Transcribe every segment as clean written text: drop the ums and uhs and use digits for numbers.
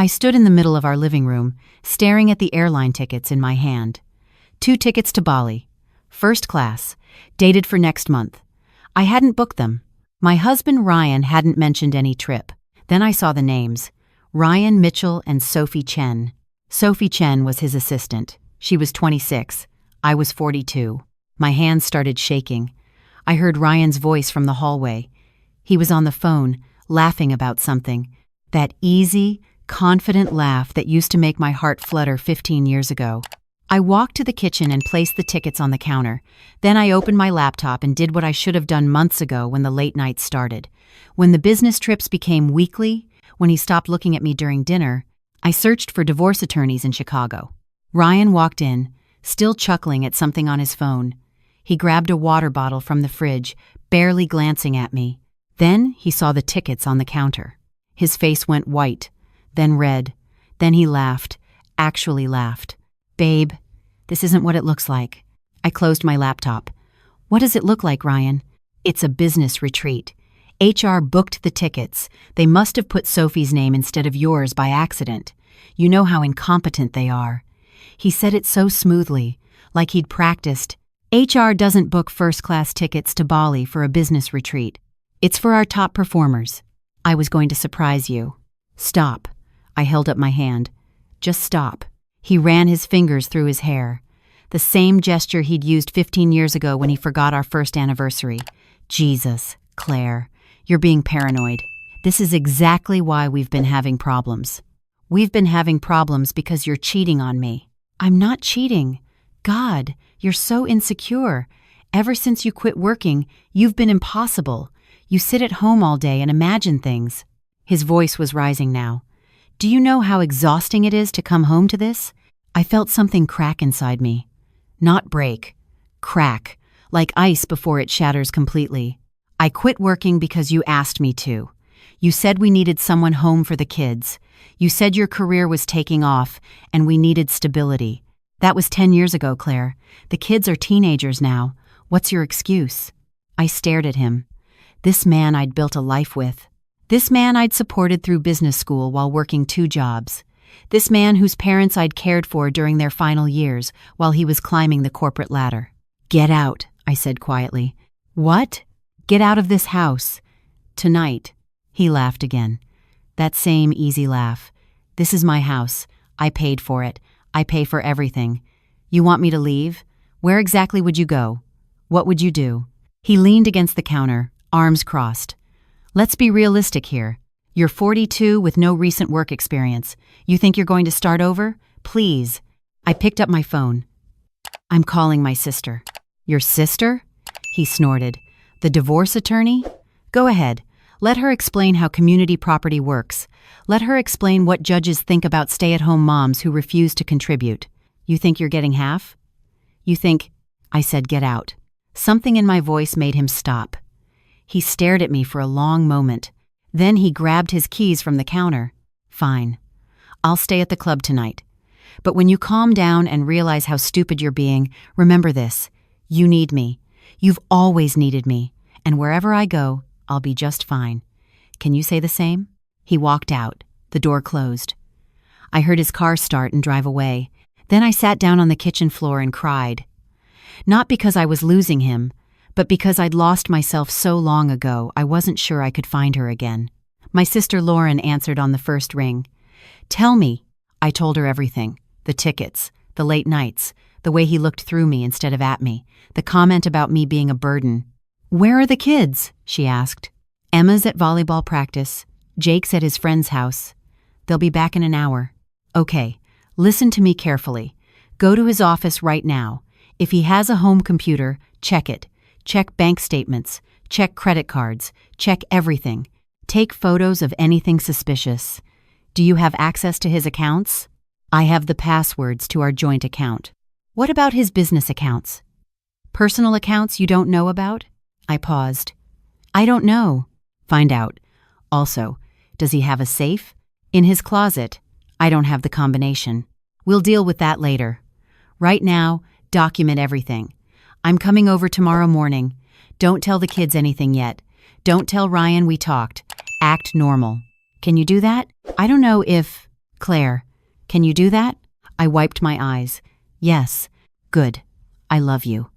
I stood in the middle of our living room, staring at the airline tickets in my hand. 2 tickets to Bali. First class, dated for next month. I hadn't booked them. My husband Ryan hadn't mentioned any trip. Then I saw the names. Ryan Mitchell and Sophie Chen. Sophie Chen was his assistant. She was 26. I was 42. My hands started shaking. I heard Ryan's voice from the hallway. He was on the phone, laughing about something. That easy, confident laugh that used to make my heart flutter 15 years ago. I walked to the kitchen and placed the tickets on the counter. Then I opened my laptop and did what I should have done months ago when the late nights started. When the business trips became weekly, when he stopped looking at me during dinner, I searched for divorce attorneys in Chicago. Ryan walked in, still chuckling at something on his phone. He grabbed a water bottle from the fridge, barely glancing at me. Then he saw the tickets on the counter. His face went white, then red. Then he laughed, actually laughed. "Babe, this isn't what it looks like." I closed my laptop. "What does it look like, Ryan?" "It's a business retreat. HR booked the tickets. They must have put Sophie's name instead of yours by accident. You know how incompetent they are." He said it so smoothly, like he'd practiced. "HR doesn't book first-class tickets to Bali for a business retreat. It's for our top performers. I was going to surprise you." "Stop." I held up my hand. "Just stop." He ran his fingers through his hair. The same gesture he'd used 15 years ago when he forgot our first anniversary. "Jesus, Claire, you're being paranoid. This is exactly why we've been having problems. We've been having problems because you're cheating on me." "I'm not cheating. God, you're so insecure. Ever since you quit working, you've been impossible. You sit at home all day and imagine things." His voice was rising now. "Do you know how exhausting it is to come home to this?" I felt something crack inside me. Not break. Crack, like ice before it shatters completely. "I quit working because you asked me to. You said we needed someone home for the kids. You said your career was taking off, and we needed stability. That was 10 years ago, Claire. The kids are teenagers now. What's your excuse?" I stared at him. This man I'd built a life with. This man I'd supported through business school while working 2 jobs. This man whose parents I'd cared for during their final years while he was climbing the corporate ladder. "Get out," I said quietly. "What?" "Get out of this house. Tonight." He laughed again. That same easy laugh. "This is my house. I paid for it. I pay for everything. You want me to leave? Where exactly would you go? What would you do?" He leaned against the counter, arms crossed. "Let's be realistic here. You're 42 with no recent work experience. You think you're going to start over? Please." I picked up my phone. "I'm calling my sister." "Your sister?" He snorted. "The divorce attorney? Go ahead. Let her explain how community property works. Let her explain what judges think about stay-at-home moms who refuse to contribute. You think you're getting half? You think—" I said, "Get out." Something in my voice made him stop. He stared at me for a long moment. Then he grabbed his keys from the counter. "Fine. I'll stay at the club tonight. But when you calm down and realize how stupid you're being, remember this. You need me. You've always needed me. And wherever I go, I'll be just fine. Can you say the same?" He walked out. The door closed. I heard his car start and drive away. Then I sat down on the kitchen floor and cried. Not because I was losing him, but because I'd lost myself so long ago I wasn't sure I could find her again. My sister Lauren answered on the first ring. "Tell me." I told her everything. The tickets, the late nights, the way he looked through me instead of at me, the comment about me being a burden. "Where are the kids?" she asked. "Emma's at volleyball practice. Jake's at his friend's house. They'll be back in an hour." "Okay, listen to me carefully. Go to his office right now. If he has a home computer, check it. Check bank statements. Check credit cards. Check everything. Take photos of anything suspicious. Do you have access to his accounts?" "I have the passwords to our joint account." "What about his business accounts? Personal accounts you don't know about?" I paused. "I don't know." "Find out. Also, does he have a safe?" "In his closet." "I don't have the combination." "We'll deal with that later. Right now, document everything. I'm coming over tomorrow morning. Don't tell the kids anything yet. Don't tell Ryan we talked. Act normal. Can you do that?" "I don't know if—" Claire, can you do that? I wiped my eyes. Yes. Good. I love you.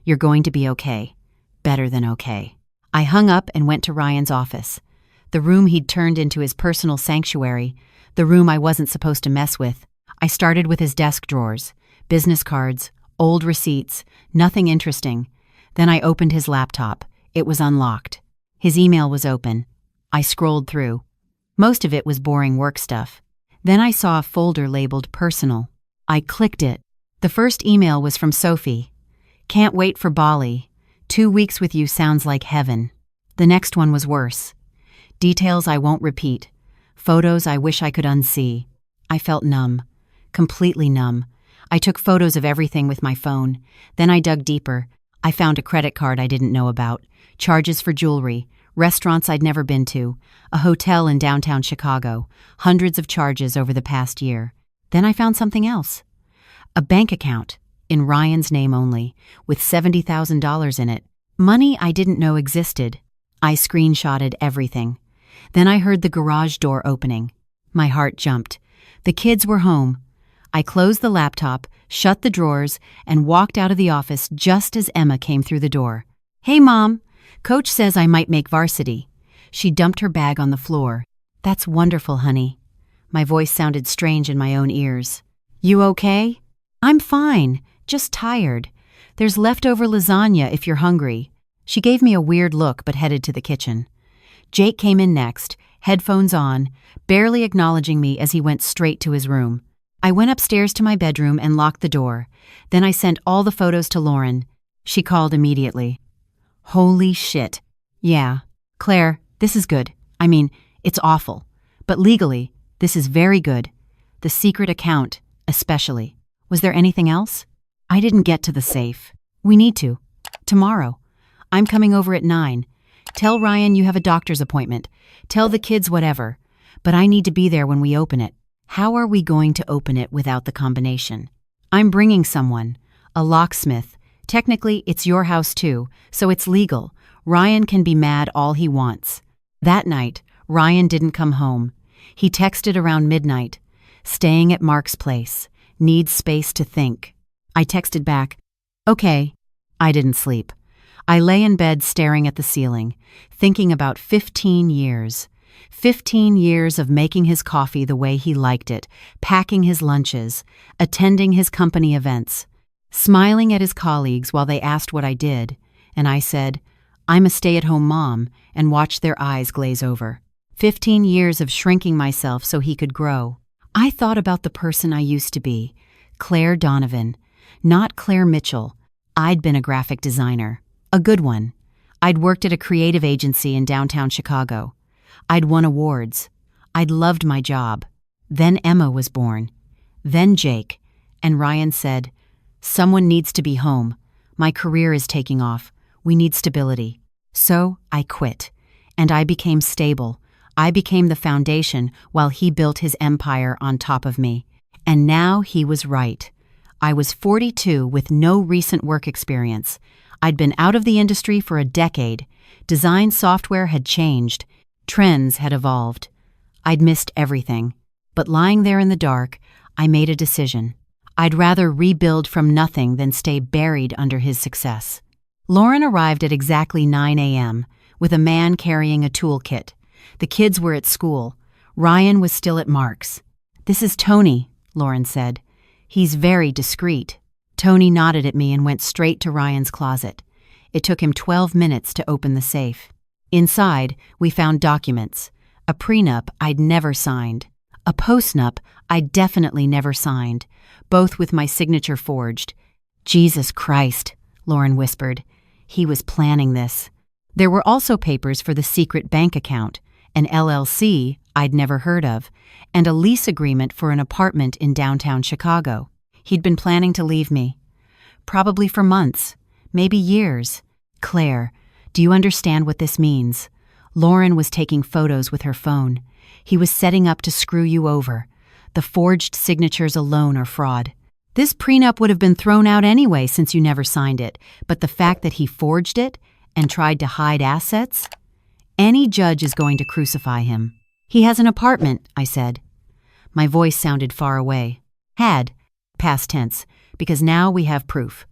You're going to be okay. Better than okay. I hung up and went to Ryan's office. The room he'd turned into his personal sanctuary, the room I wasn't supposed to mess with. I started with his desk drawers, business cards, old receipts, nothing interesting. Then I opened his laptop. It was unlocked. His email was open. I scrolled through. Most of it was boring work stuff. Then I saw a folder labeled Personal. I clicked it. The first email was from Sophie. Can't wait for Bali. 2 weeks with you sounds like heaven. The next one was worse. Details I won't repeat. Photos I wish I could unsee. I felt numb. Completely numb. I took photos of everything with my phone. Then I dug deeper. I found a credit card I didn't know about, charges for jewelry, restaurants I'd never been to, a hotel in downtown Chicago, hundreds of charges over the past year. Then I found something else. A bank account, in Ryan's name only, with $70,000 in it. Money I didn't know existed. I screenshotted everything. Then I heard the garage door opening. My heart jumped. The kids were home. I closed the laptop, shut the drawers, and walked out of the office just as Emma came through the door. Hey, Mom. Coach says I might make varsity. She dumped her bag on the floor. That's wonderful, honey. My voice sounded strange in my own ears. You okay? I'm fine, just tired. There's leftover lasagna if you're hungry. She gave me a weird look but headed to the kitchen. Jake came in next, headphones on, barely acknowledging me as he went straight to his room. I went upstairs to my bedroom and locked the door. Then I sent all the photos to Lauren. She called immediately. Holy shit. Yeah. Claire, this is good. I mean, it's awful. But legally, this is very good. The secret account, especially. Was there anything else? I didn't get to the safe. We need to. Tomorrow. I'm coming over at 9. Tell Ryan you have a doctor's appointment. Tell the kids whatever. But I need to be there when we open it. How are we going to open it without the combination? I'm bringing someone. A locksmith. Technically, it's your house too, so it's legal. Ryan can be mad all he wants. That night, Ryan didn't come home. He texted around midnight. Staying at Mark's place. Needs space to think. I texted back. Okay. I didn't sleep. I lay in bed staring at the ceiling, thinking about 15 years. 15 years of making his coffee the way he liked it, packing his lunches, attending his company events, smiling at his colleagues while they asked what I did, and I said, I'm a stay-at-home mom, and watched their eyes glaze over. 15 years of shrinking myself so he could grow. I thought about the person I used to be, Claire Donovan, not Claire Mitchell. I'd been a graphic designer, a good one. I'd worked at a creative agency in downtown Chicago. I'd won awards. I'd loved my job. Then Emma was born. Then Jake. And Ryan said, someone needs to be home. My career is taking off. We need stability. So I quit. And I became stable. I became the foundation while he built his empire on top of me. And now he was right. I was 42 with no recent work experience. I'd been out of the industry for a decade. Design software had changed. Trends had evolved. I'd missed everything. But lying there in the dark, I made a decision. I'd rather rebuild from nothing than stay buried under his success. Lauren arrived at exactly 9 a.m., with a man carrying a toolkit. The kids were at school. Ryan was still at Mark's. This is Tony, Lauren said. He's very discreet. Tony nodded at me and went straight to Ryan's closet. It took him 12 minutes to open the safe. Inside, we found documents. A prenup I'd never signed. A postnup I'd definitely never signed, both with my signature forged. Jesus Christ, Lauren whispered. He was planning this. There were also papers for the secret bank account, an LLC I'd never heard of, and a lease agreement for an apartment in downtown Chicago. He'd been planning to leave me. Probably for months, maybe years. Claire, do you understand what this means? Lauren was taking photos with her phone. He was setting up to screw you over. The forged signatures alone are fraud. This prenup would have been thrown out anyway since you never signed it, but the fact that he forged it and tried to hide assets? Any judge is going to crucify him. He has an apartment, I said. My voice sounded far away. Had, past tense, because now we have proof.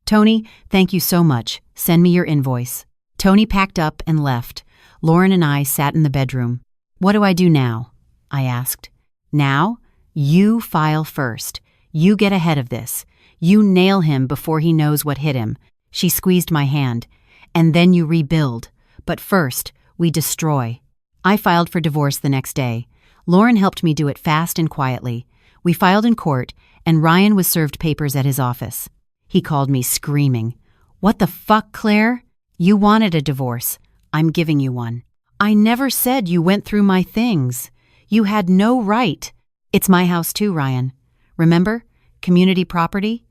Tony, thank you so much. Send me your invoice. Tony packed up and left. Lauren and I sat in the bedroom. What do I do now? I asked. Now? You file first. You get ahead of this. You nail him before he knows what hit him. She squeezed my hand. And then you rebuild. But first, we destroy. I filed for divorce the next day. Lauren helped me do it fast and quietly. We filed in court, and Ryan was served papers at his office. He called me screaming. What the fuck, Claire? You wanted a divorce. I'm giving you one. I never said you went through my things. You had no right. It's my house too, Ryan. Remember? Community property?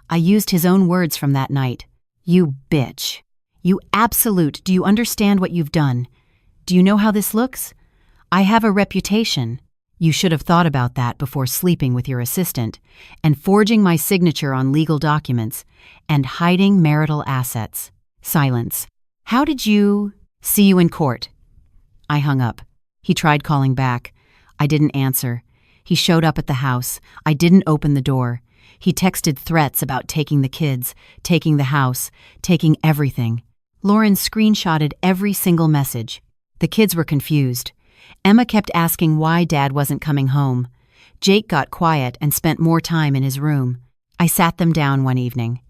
I used his own words from that night. You bitch. You absolute. Do you understand what you've done? Do you know how this looks? I have a reputation. You should have thought about that before sleeping with your assistant and forging my signature on legal documents and hiding marital assets. Silence. How did you... See you in court. I hung up. He tried calling back. I didn't answer. He showed up at the house. I didn't open the door. He texted threats about taking the kids, taking the house, taking everything. Lauren screenshotted every single message. The kids were confused. Emma kept asking why Dad wasn't coming home. Jake got quiet and spent more time in his room. I sat them down one evening.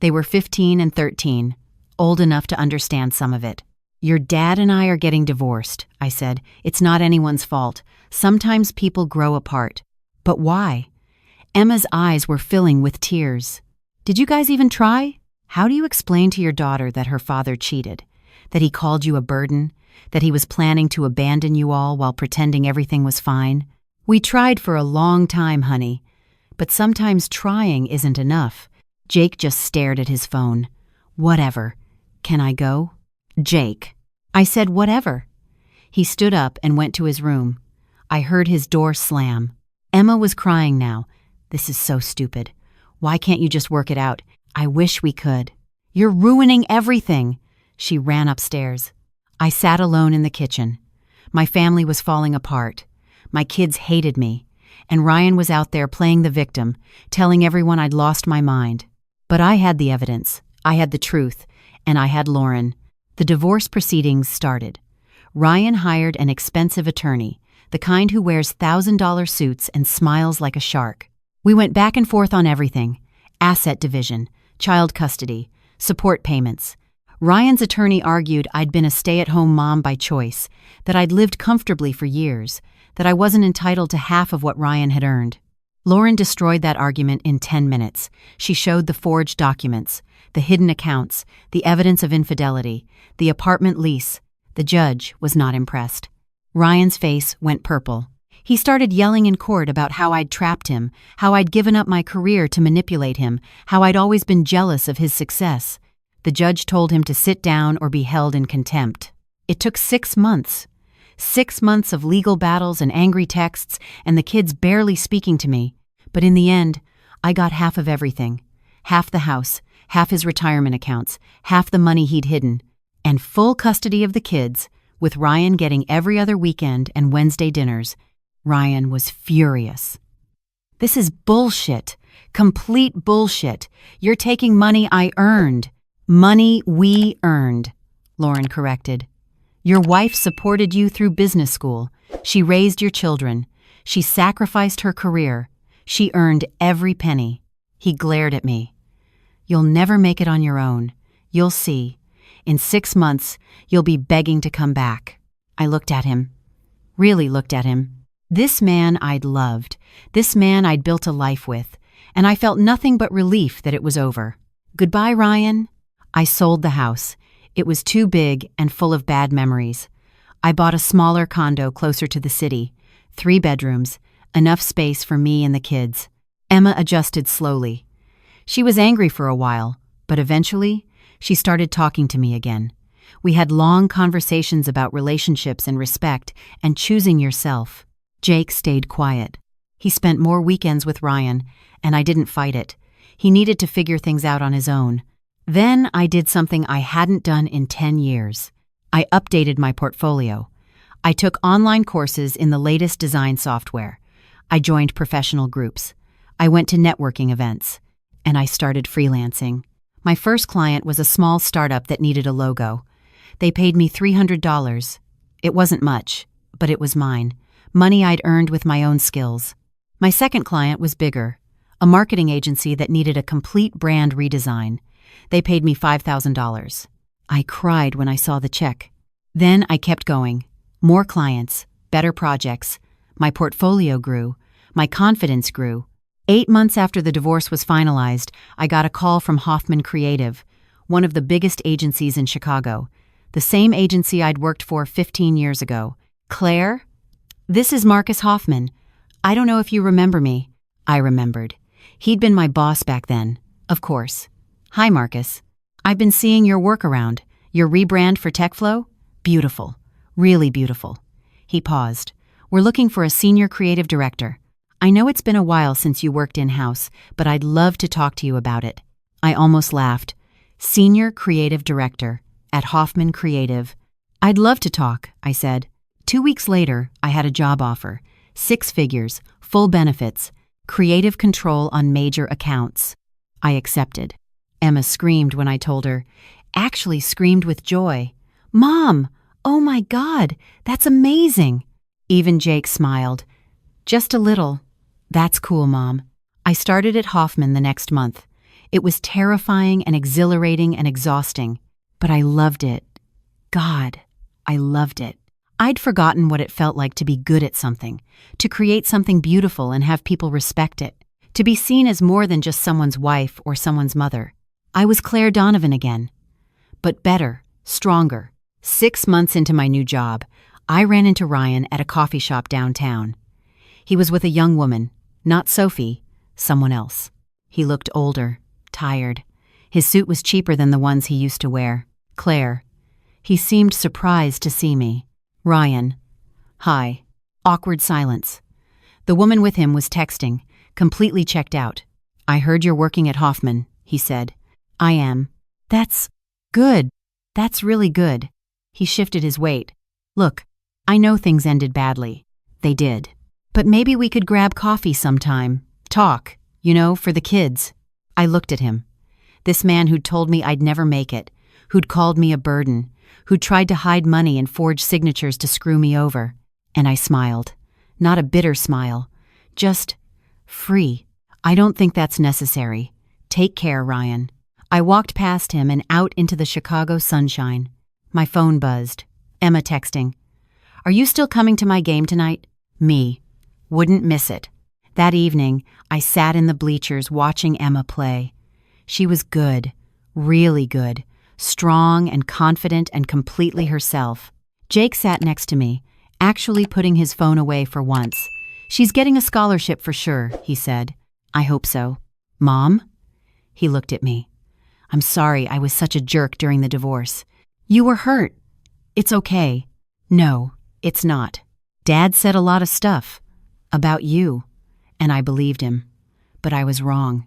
They were 15 and 13, old enough to understand some of it. Your dad and I are getting divorced, I said. It's not anyone's fault. Sometimes people grow apart. But why? Emma's eyes were filling with tears. Did you guys even try? How do you explain to your daughter that her father cheated? That he called you a burden? That he was planning to abandon you all while pretending everything was fine? We tried for a long time, honey. But sometimes trying isn't enough. Jake just stared at his phone. Whatever. Can I go? Jake. I said whatever. He stood up and went to his room. I heard his door slam. Emma was crying now. This is so stupid. Why can't you just work it out? I wish we could. You're ruining everything. She ran upstairs. I sat alone in the kitchen. My family was falling apart. My kids hated me. And Ryan was out there playing the victim, telling everyone I'd lost my mind. But I had the evidence. I had the truth. And I had Lauren. The divorce proceedings started. Ryan hired an expensive attorney, the kind who wears $1,000 suits and smiles like a shark. We went back and forth on everything: asset division, child custody, support payments. Ryan's attorney argued I'd been a stay-at-home mom by choice, that I'd lived comfortably for years, that I wasn't entitled to half of what Ryan had earned. Lauren destroyed that argument in 10 minutes. She showed the forged documents, the hidden accounts, the evidence of infidelity, the apartment lease. The judge was not impressed. Ryan's face went purple. He started yelling in court about how I'd trapped him, how I'd given up my career to manipulate him, how I'd always been jealous of his success. The judge told him to sit down or be held in contempt. It took 6 months. 6 months of legal battles and angry texts, and the kids barely speaking to me. But in the end, I got half of everything. Half the house, half his retirement accounts, half the money he'd hidden, and full custody of the kids, with Ryan getting every other weekend and Wednesday dinners. Ryan was furious. This is bullshit. Complete bullshit. You're taking money I earned. Money we earned, Lauren corrected. Your wife supported you through business school. She raised your children. She sacrificed her career. She earned every penny. He glared at me. You'll never make it on your own. You'll see. In 6 months, you'll be begging to come back. I looked at him. Really looked at him. This man I'd loved. This man I'd built a life with. And I felt nothing but relief that it was over. Goodbye, Ryan. I sold the house. It was too big and full of bad memories. I bought a smaller condo closer to the city. 3 bedrooms, enough space for me and the kids. Emma adjusted slowly. She was angry for a while, but eventually, she started talking to me again. We had long conversations about relationships and respect and choosing yourself. Jake stayed quiet. He spent more weekends with Ryan, and I didn't fight it. He needed to figure things out on his own. Then I did something I hadn't done in 10 years. I updated my portfolio. I took online courses in the latest design software. I joined professional groups. I went to networking events. And I started freelancing. My first client was a small startup that needed a logo. They paid me $300. It wasn't much, but it was mine. Money I'd earned with my own skills. My second client was bigger. A marketing agency that needed a complete brand redesign. They paid me $5,000. I cried when I saw the check. Then I kept going. More clients, better projects. My portfolio grew. My confidence grew. 8 months after the divorce was finalized, I got a call from Hoffman Creative, one of the biggest agencies in Chicago. The same agency I'd worked for 15 years ago. Claire? This is Marcus Hoffman. I don't know if you remember me. I remembered. He'd been my boss back then. Of course. Hi, Marcus. I've been seeing your work around. Your rebrand for TechFlow? Beautiful. Really beautiful. He paused. We're looking for a senior creative director. I know it's been a while since you worked in-house, but I'd love to talk to you about it. I almost laughed. Senior creative director at Hoffman Creative. I'd love to talk, I said. 2 weeks later, I had a job offer. 6 figures, full benefits, creative control on major accounts. I accepted. Emma screamed when I told her. Actually screamed with joy. Mom! Oh my God! That's amazing! Even Jake smiled. Just a little. That's cool, Mom. I started at Hoffman the next month. It was terrifying and exhilarating and exhausting, but I loved it. God, I loved it. I'd forgotten what it felt like to be good at something, to create something beautiful and have people respect it, to be seen as more than just someone's wife or someone's mother. I was Claire Donovan again. But better, stronger. 6 months into my new job, I ran into Ryan at a coffee shop downtown. He was with a young woman, not Sophie, someone else. He looked older, tired. His suit was cheaper than the ones he used to wear. Claire. He seemed surprised to see me. Ryan. Hi. Awkward silence. The woman with him was texting, completely checked out. I heard you're working at Hoffman, he said. I am. That's good. That's really good. He shifted his weight. Look, I know things ended badly. They did. But maybe we could grab coffee sometime. Talk, for the kids. I looked at him. This man who'd told me I'd never make it, who'd called me a burden, who'd tried to hide money and forge signatures to screw me over. And I smiled. Not a bitter smile. Just free. I don't think that's necessary. Take care, Ryan. I walked past him and out into the Chicago sunshine. My phone buzzed. Emma texting. Are you still coming to my game tonight? Me. Wouldn't miss it. That evening, I sat in the bleachers watching Emma play. She was good, really good, strong and confident and completely herself. Jake sat next to me, actually putting his phone away for once. She's getting a scholarship for sure, he said. I hope so. Mom? He looked at me. I'm sorry I was such a jerk during the divorce. You were hurt. It's okay. No, it's not. Dad said a lot of stuff. About you. And I believed him. But I was wrong.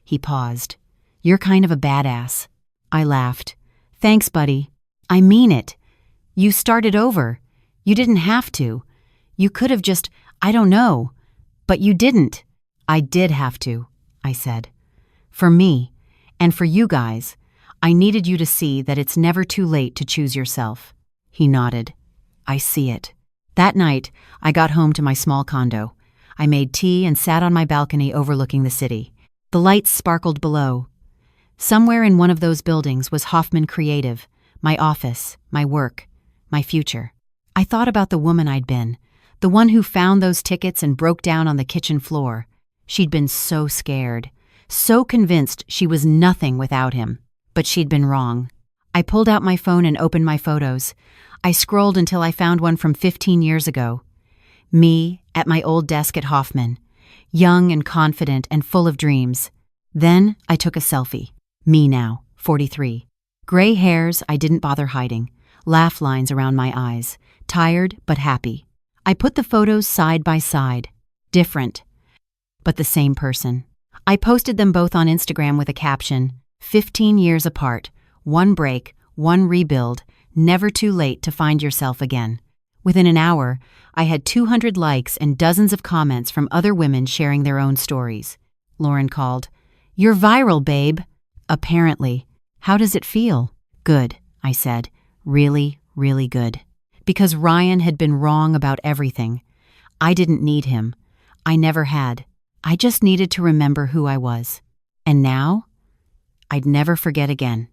He paused. You're kind of a badass. I laughed. Thanks, buddy. I mean it. You started over. You didn't have to. You could have just, I don't know. But you didn't. I did have to, I said. For me, and for you guys, I needed you to see that it's never too late to choose yourself. He nodded. I see it. That night, I got home to my small condo. I made tea and sat on my balcony overlooking the city. The lights sparkled below. Somewhere in one of those buildings was Hoffman Creative, my office, my work, my future. I thought about the woman I'd been, the one who found those tickets and broke down on the kitchen floor. She'd been so scared, so convinced she was nothing without him. But she'd been wrong. I pulled out my phone and opened my photos. I scrolled until I found one from 15 years ago. Me at my old desk at Hoffman, young and confident and full of dreams. Then I took a selfie. Me now, 43. Gray hairs I didn't bother hiding, laugh lines around my eyes, tired but happy. I put the photos side by side, different, but the same person. I posted them both on Instagram with a caption, 15 years apart, one break, one rebuild, never too late to find yourself again. Within an hour, I had 200 likes and dozens of comments from other women sharing their own stories. Lauren called, "You're viral, babe." Apparently. How does it feel? Good, I said. Really, really good. Because Ryan had been wrong about everything. I didn't need him. I never had. I just needed to remember who I was. And now? I'd never forget again.